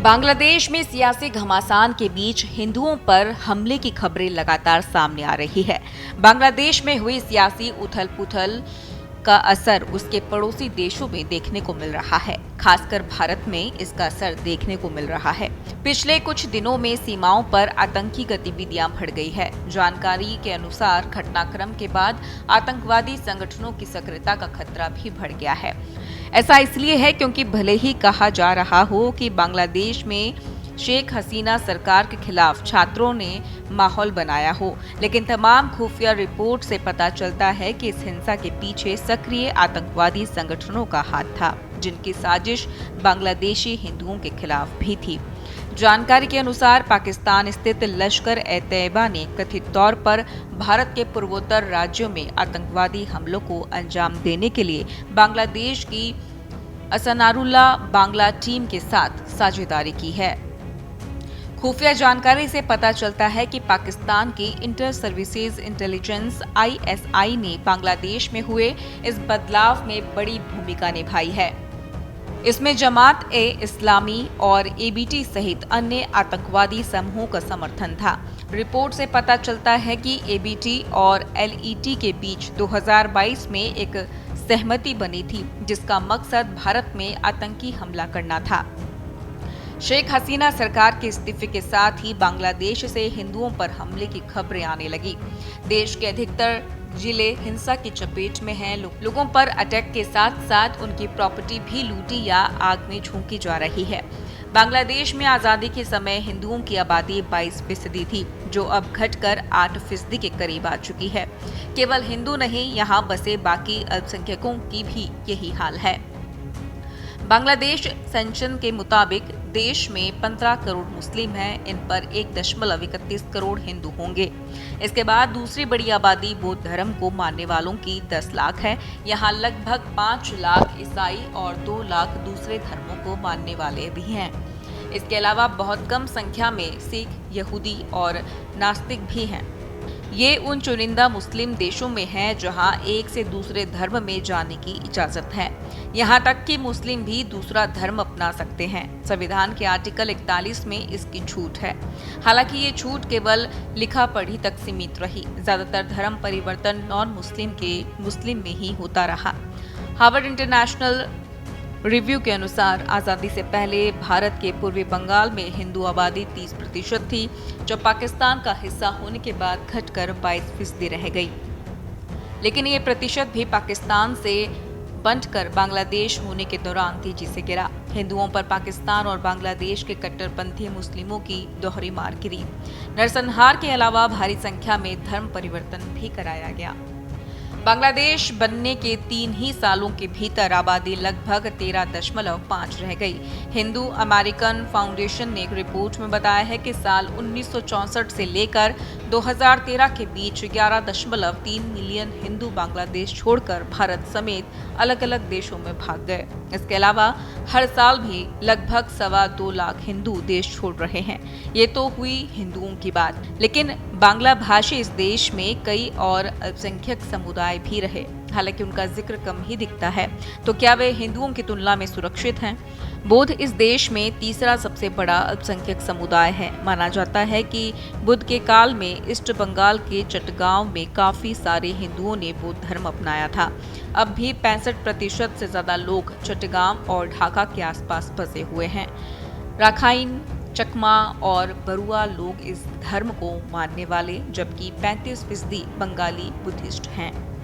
बांग्लादेश में सियासी घमासान के बीच हिंदुओं पर हमले की खबरें लगातार सामने आ रही है। बांग्लादेश में हुई सियासी उथल-पुथल का असर उसके पड़ोसी देशों में देखने को मिल रहा है। खासकर भारत में इसका असर देखने को मिल रहा है। पिछले कुछ दिनों में सीमाओं पर आतंकी गतिविधियां बढ़ गई है। जानकारी के अनुसार घटनाक्रम के बाद आतंकवादी संगठनों की सक्रियता का खतरा भी बढ़ गया है। ऐसा इसलिए है क्योंकि भले ही कहा जा रहा हो कि बांग्लादेश में शेख हसीना सरकार के खिलाफ छात्रों ने माहौल बनाया हो, लेकिन तमाम खुफिया रिपोर्ट से पता चलता है कि इस हिंसा के पीछे सक्रिय आतंकवादी संगठनों का हाथ था, जिनकी साजिश बांग्लादेशी हिंदुओं के खिलाफ भी थी। जानकारी के अनुसार पाकिस्तान स्थित लश्कर-ए-तैयबा ने कथित तौर पर भारत के पूर्वोत्तर राज्यों में आतंकवादी हमलों को अंजाम देने के लिए बांग्लादेश की असनारुल्लाह बांग्ला टीम के साथ साझेदारी की है। खुफिया जानकारी से पता चलता है कि पाकिस्तान की इंटर सर्विसेज इंटेलिजेंस (ISI) ने बांग्लादेश में हुए इस बदलाव में बड़ी भूमिका निभाई है। इसमें जमात-ए-इस्लामी और ABT सहित अन्य आतंकवादी समूहों का समर्थन था। रिपोर्ट से पता चलता है कि ABT और LET के बीच 2022 में एक सहमति बनी थी, जिसका मकसद भारत में आतंकी हमला करना था। शेख हसीना सरकार के इस्तीफे के साथ ही बांग्लादेश से हिंदुओं पर हमले की खबरें आने लगी। देश के अधिकतर जिले हिंसा की चपेट में हैं। लोगों पर अटैक के साथ साथ उनकी प्रॉपर्टी भी लूटी या आग में झोंकी जा रही है। बांग्लादेश में आजादी के समय हिंदुओं की आबादी 22% थी, जो अब घटकर 8% के करीब आ चुकी है। केवल हिंदू नहीं, यहाँ बसे बाकी अल्पसंख्यकों की भी यही हाल है। बांग्लादेश सेंसस के मुताबिक देश में 15 करोड़ मुस्लिम हैं। इन पर 1.31 करोड़ हिंदू होंगे। इसके बाद दूसरी बड़ी आबादी बौद्ध धर्म को मानने वालों की 10 लाख है। यहाँ लगभग 5 लाख ईसाई और 2 लाख दूसरे धर्मों को मानने वाले भी हैं। इसके अलावा बहुत कम संख्या में सिख, यहूदी और नास्तिक भी हैं। ये उन चुनिंदा मुस्लिम देशों में है जहां एक से दूसरे धर्म में जाने की इजाजत है। यहां तक कि मुस्लिम भी दूसरा धर्म अपना सकते हैं। संविधान के आर्टिकल 41 में इसकी छूट है। हालांकि ये छूट केवल लिखा पढ़ी तक सीमित रही। ज्यादातर धर्म परिवर्तन नॉन मुस्लिम के मुस्लिम में ही होता रहा। हार्वर्ड इंटरनेशनल रिव्यू के अनुसार आजादी से पहले भारत के पूर्वी बंगाल में हिंदू आबादी 30% थी, जो पाकिस्तान का हिस्सा होने के बाद घटकर 22% रह गई। लेकिन ये प्रतिशत भी पाकिस्तान से बंटकर बांग्लादेश होने के दौरान तेजी से गिरा। हिंदुओं पर पाकिस्तान और बांग्लादेश के कट्टरपंथी मुस्लिमों की दोहरी मार गिरी। नरसंहार के अलावा भारी संख्या में धर्म परिवर्तन भी कराया गया। बांग्लादेश बनने के 3 ही सालों के भीतर आबादी लगभग 13.5 रह गई। हिंदू अमेरिकन फाउंडेशन ने एक रिपोर्ट में बताया है कि साल 1964 से लेकर 2013 के बीच 11.3 मिलियन हिंदू बांग्लादेश छोड़कर भारत समेत अलग अलग देशों में भाग गए। इसके अलावा हर साल भी लगभग 2.25 लाख हिंदू देश छोड़ रहे हैं। ये तो हुई हिंदुओं की बात, लेकिन बांग्ला भाषी इस देश में कई और अल्पसंख्यक समुदाय भी रहे। हालांकि उनका जिक्र कम ही दिखता है। तो क्या वे हिंदुओं की तुलना में सुरक्षित हैं? बौद्ध इस देश में तीसरा सबसे बड़ा अल्पसंख्यक समुदाय है। माना जाता है कि बुद्ध के काल में ईस्ट बंगाल के चटगांव में काफी सारे हिंदुओं ने बौद्ध धर्म अपनाया था। अब भी 65% से ज्यादा लोग चटगांव और ढाका के आसपास बसे हुए हैं। राखाइन, चकमा और बरुआ लोग इस धर्म को मानने वाले, जबकि 35% बंगाली बुद्धिस्ट हैं।